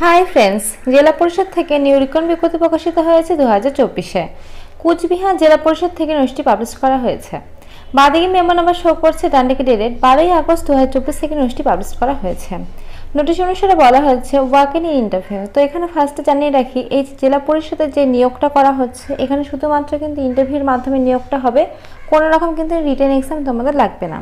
Hi friends, জেলা পরিষদ থেকে নিউ রিকন বিজ্ঞপ্তি প্রকাশিত হয়েছে 2024-এ। কুচবিহার জেলা পরিষদ থেকে নোটিশটি পাবলিশ করা হয়েছে। বাঁদিকে মেমো নাম্বার শো করছে, ডান দিকে ডেটেড 12ই আগস্ট 2024 থেকে নোটিশটি পাবলিশ করা হয়েছে। নোটিশ অনুসারে বলা হচ্ছে ওয়াক ইন ইন্টারভিউ। তো এখানে ফার্স্টে জানিয়ে রাখি, এই জেলা পরিষদের যে নিয়োগটা করা হচ্ছে এখানে শুধুমাত্র কিন্তু ইন্টারভিউর মাধ্যমে নিয়োগটা হবে, কোনো রকম কিন্তু রিটেন এক্সাম তোমাদের লাগবে না।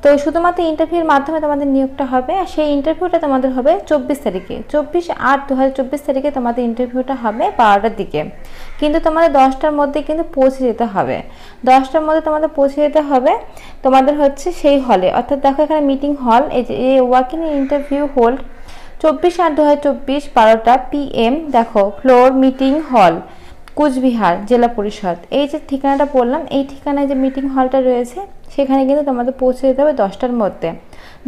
তো শুধুমাত্র ইন্টারভিউর মাধ্যমে তোমাদের নিয়োগটা হবে, আর সেই ইন্টারভিউটা তোমাদের হবে 24 তারিখে, 24/8/2024 তারিখে তোমাদের ইন্টারভিউটা হবে 12টার দিকে। কিন্তু তোমাদের 10টার মধ্যে কিন্তু পৌঁছে যেতে হবে, 10টার মধ্যে তোমাদের পৌঁছে যেতে হবে তোমাদের হচ্ছে সেই হলে। অর্থাৎ দেখো এখানে মিটিং হল, এই যে walk in interview hold 24/8/2024 12টা PM, দেখো ফ্লোর মিটিং হল কুচবিহার জেলা পরিষদ। এই যে ঠিকানাটা বললাম, এই ঠিকানায় যে মিটিং হলটা রয়েছে সেখানে কিন্তু তোমাদের পৌঁছে যেতে হবে 10টার মধ্যে।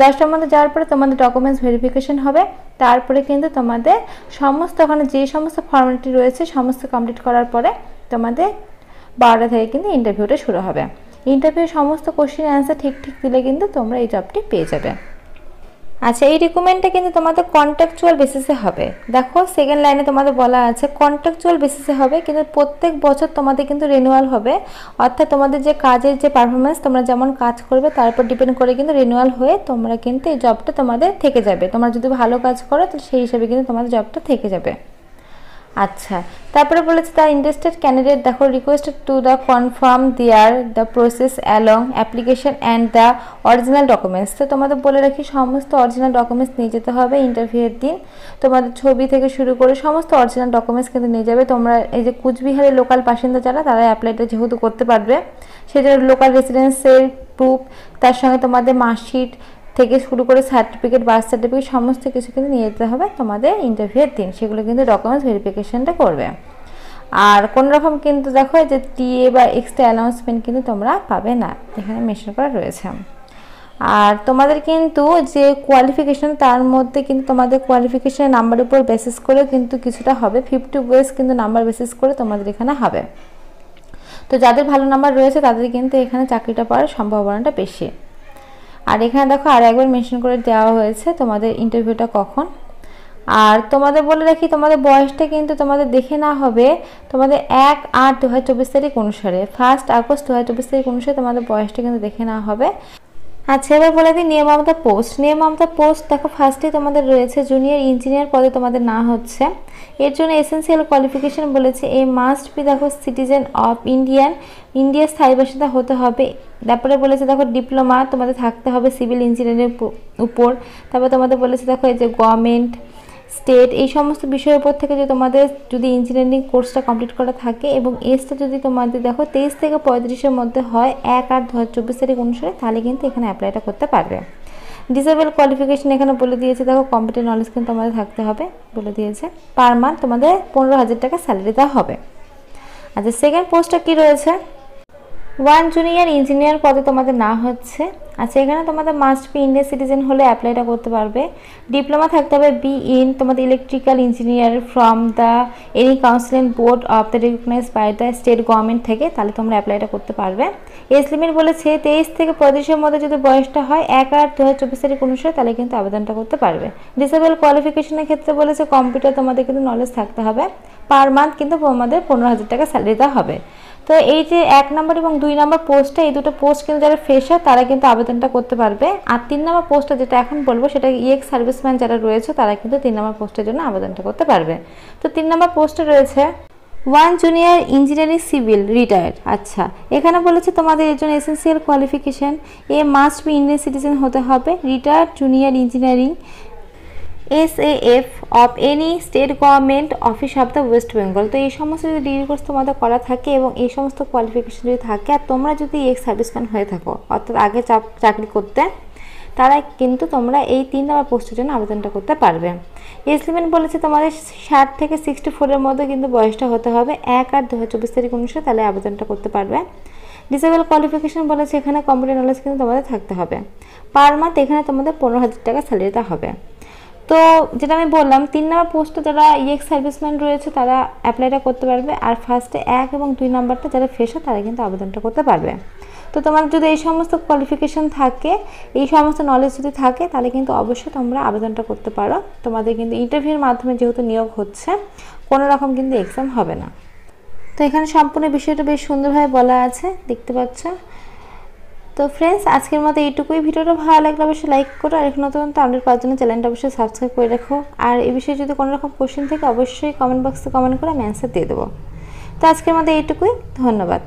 10টার মধ্যে যাওয়ার পরে তোমাদের ডকুমেন্টস ভেরিফিকেশন হবে, তারপরে কিন্তু তোমাদের সমস্ত ওখানে যে সমস্ত ফর্মালিটি রয়েছে সমস্ত কমপ্লিট করার পরে তোমাদের 12টা থেকে কিন্তু ইন্টারভিউটা শুরু হবে। ইন্টারভিউ সমস্ত কোশ্চেন অ্যান্সার ঠিক দিলে কিন্তু তোমরা এই জবটি পেয়ে যাবে। আচ্ছা, এই রিক্রুটমেন্টটা কিন্তু তোমাদের কন্ট্রাকচুয়াল বেসিসে হবে। দেখো সেকেন্ড লাইনে তোমাদের বলা আছে কন্ট্রাকচুয়াল বেসিসে হবে, কিন্তু প্রত্যেক বছর তোমাদের কিন্তু রিনিউয়াল হবে। অর্থাৎ তোমাদের যে কাজের যে পারফরমেন্স, তোমরা যেমন কাজ করবে তার উপর ডিপেন্ড করে কিন্তু রিনিউয়াল হয়ে তোমরা কিন্তু এই জবটা তোমাদের থেকে যাবে। তোমরা যদি ভালো কাজ করো তো সেই হিসাবে কিন্তু তোমাদের জবটা থেকে যাবে। আচ্ছা, তারপরে বলেছে দ্য ইন্টারেস্টেড ক্যান্ডিডেট দেখো requested to the confirm there the process along application and the original documents. তো তোমাদের বলে রাখি সমস্ত অরিজিনাল ডকুমেন্টস নিয়ে যেতে হবে ইন্টারভিউয়ের দিন। তোমাদের ছবি থেকে শুরু করে সমস্ত অরিজিনাল ডকুমেন্টস কিন্তু নিয়ে যাবে। তোমরা এই যে কুচবিহারের লোকাল বাসিন্দা যারা, তারা অ্যাপ্লাইটা যেহেতু করতে পারবে, সেজন্য লোকাল রেসিডেন্সের প্রুফ, তার সঙ্গে তোমাদের মার্কশিট থেকে শুরু করে সার্টিফিকেট, বার্থ সার্টিফিকেট সমস্ত কিছু কিন্তু নিয়ে যেতে হবে তোমাদের ইন্টারভিউয়ের দিন। সেগুলো কিন্তু ডকুমেন্টস ভেরিফিকেশনটা করবে। আর কোনো রকম কিন্তু দেখো যে টিএ বা এক্সট্রা অ্যানাউন্সমেন্ট কিন্তু তোমরা পাবে না, এখানে মেনশন করা রয়েছে। আর তোমাদের কিন্তু যে কোয়ালিফিকেশন, তার মধ্যে কিন্তু তোমাদের কোয়ালিফিকেশনের নাম্বারের উপর বেসিস করে কিন্তু কিছুটা হবে, 50 ওয়েস কিন্তু নাম্বার বেসিস করে তোমাদের এখানে হবে। তো যাদের ভালো নাম্বার রয়েছে তাদের কিন্তু এখানে চাকরিটা পাওয়ার সম্ভাবনাটা বেশি। আর এখানে দেখো আর একবার মেনশন করে দেওয়া হয়েছে তোমাদের ইন্টারভিউটা কখন। আর তোমাদের বলে রাখি তোমাদের বয়সটা কিন্তু তোমাদের দেখে না হবে তোমাদের 1/8/2024 তারিখ অনুসারে, 1 আগস্ট 2024 তারিখ অনুসারে তোমাদের বয়সটা কিন্তু দেখে না হবে। আচ্ছা, এবার বলে দিই নিয়ম অফ দ্য পোস্ট। নিয়ম অফ দ্য পোস্ট দেখো ফার্স্টে তোমাদের রয়েছে জুনিয়র ইঞ্জিনিয়ার পদে তোমাদের না হচ্ছে। এর জন্য এসেন্সিয়াল কোয়ালিফিকেশন বলেছে এ মাস্ট বি দেখো সিটিজেন অফ ইন্ডিয়ার স্থায়ী বাসিন্দা হতে হবে। তারপরে বলেছে দেখো ডিপ্লোমা তোমাদের থাকতে হবে সিভিল ইঞ্জিনিয়ারিং উপর। তারপরে তোমাদের বলেছে দেখো এই যে গভর্নমেন্ট, স্টেট, এই সমস্ত বিষয়ের উপর থেকে যে তোমাদের যদি ইঞ্জিনিয়ারিং কোর্সটা কমপ্লিট করা থাকে এবং এজটা যদি তোমাদের দেখো 23 থেকে 35-এর মধ্যে হয় 1/8/2024 তারিখ অনুসারে, তাহলে কিন্তু এখানে অ্যাপ্লাইটা করতে পারবে। ডিসেবল কোয়ালিফিকেশন এখানে বলে দিয়েছে দেখো কম্পিউটার নলেজ কিন্তু তোমাদের থাকতে হবে বলে দিয়েছে। পার মান্থ তোমাদের 15,000 টাকা স্যালারি দেওয়া হবে। আচ্ছা, সেকেন্ড পোস্টটা কি রয়েছে, 1 জুনিয়র ইঞ্জিনিয়ার পদে তোমাদের না হচ্ছে। আচ্ছা, এখানে তোমাদের মাস্ট বি ইন্ডিয়ান সিটিজেন হলে অ্যাপ্লাইটা করতে পারবে। ডিপ্লোমা থাকতে হবে বি ইন তোমাদের electrical engineer from the any counselling board of the recognize by the state government থেকে, তাহলে তোমরা অ্যাপ্লাইটা করতে পারবে। এজ লিমিট বলেছে 23 থেকে 35-এর মধ্যে যদি বয়সটা হয় 1/8/2024 তারিখ অনুসারে, তাহলে কিন্তু আবেদনটা করতে পারবে। ডিসেবল কোয়ালিফিকেশনের ক্ষেত্রে বলেছে কম্পিউটার তোমাদের কিন্তু নলেজ থাকতে হবে। পার মান্থ কিন্তু তোমাদের 15,000 টাকা স্যালারি দেওয়া হবে। তো এই যে 1 নম্বর এবং 2 নম্বর পোস্টে, এই দুটো পোস্ট কিন্তু যারা ফ্রেশার তারা কিন্তু আবেদনটা করতে পারবে। আর 3 নম্বর পোস্টটা যেটা এখন বলবো সেটা ইএক্স সার্ভিসম্যান যারা রয়েছে তারা কিন্তু 3 নম্বর পোস্টের জন্য আবেদনটা করতে পারবে। তো 3 নম্বর পোস্টে রয়েছে 1 জুনিয়র ইঞ্জিনিয়ারিং সিভিল রিটায়ার্ড। আচ্ছা, এখানে বলেছে তোমাদের এর জন্য essential qualification a must be Indian citizen হতে হবে, retired junior engineering SAF of any state government office of the West Bengal. তো এই সমস্ত যদি ডিগ্রি কোর্স তোমাদের করা থাকে এবং এই সমস্ত কোয়ালিফিকেশন যদি থাকে, আর তোমরা যদি এক্স সার্ভিসম্যান হয়ে থাকো অর্থাৎ আগে চাকরি করতে, তারা কিন্তু তোমরা এই 3 নম্বর পোস্টের জন্য আবেদনটা করতে পারবে। এজ লিমিট বলেছে তোমাদের 60 থেকে 64-এর মধ্যে কিন্তু বয়সটা হতে হবে 1/8/2024 তারিখ অনুসারে, তাহলে আবেদনটা করতে পারবে। ডিসেবল কোয়ালিফিকেশন বলেছে এখানে কম্পিউটার নলেজ কিন্তু তোমাদের থাকতে হবে। পার মান্থ এখানে তোমাদের 15,000 টাকা স্যালারিটা হবে। তো যেটা আমি বললাম 3 নম্বর পোস্টে যারা ইএক্স সার্ভিসম্যান রয়েছে তারা অ্যাপ্লাইটা করতে পারবে। আর ফার্স্টে 1 এবং 2 নম্বরটা যারা ফ্রেশার তারা কিন্তু আবেদনটা করতে পারবে। তো তোমার যদি এই সমস্ত কোয়ালিফিকেশন থাকে, এই সমস্ত নলেজ যদি থাকে, তাহলে কিন্তু অবশ্যই তোমরা আবেদনটা করতে পারো। তোমাদের কিন্তু ইন্টারভিউর মাধ্যমে যেহেতু নিয়োগ হচ্ছে, কোনো রকম কিন্তু এক্সাম হবে না। তো এখানে সম্পূর্ণ বিষয়টা বেশ সুন্দরভাবে বলা আছে, দেখতে পাচ্ছ। তো ফ্রেন্ডস, আজকের মতো এইটুকুই। ভিডিওটা ভালো লাগলে অবশ্যই লাইক করো, আর এখন নতুন তো আপডেট পাওয়ার জন্য চ্যানেলটা অবশ্যই সাবস্ক্রাইব করে রাখো। আর এই বিষয়ে যদি কোনো রকম কোশ্চেন থাকে অবশ্যই কমেন্ট বক্সে কমেন্ট করে আমি অ্যান্সার দিয়ে দেবো। তো আজকের মতো এইটুকুই, ধন্যবাদ।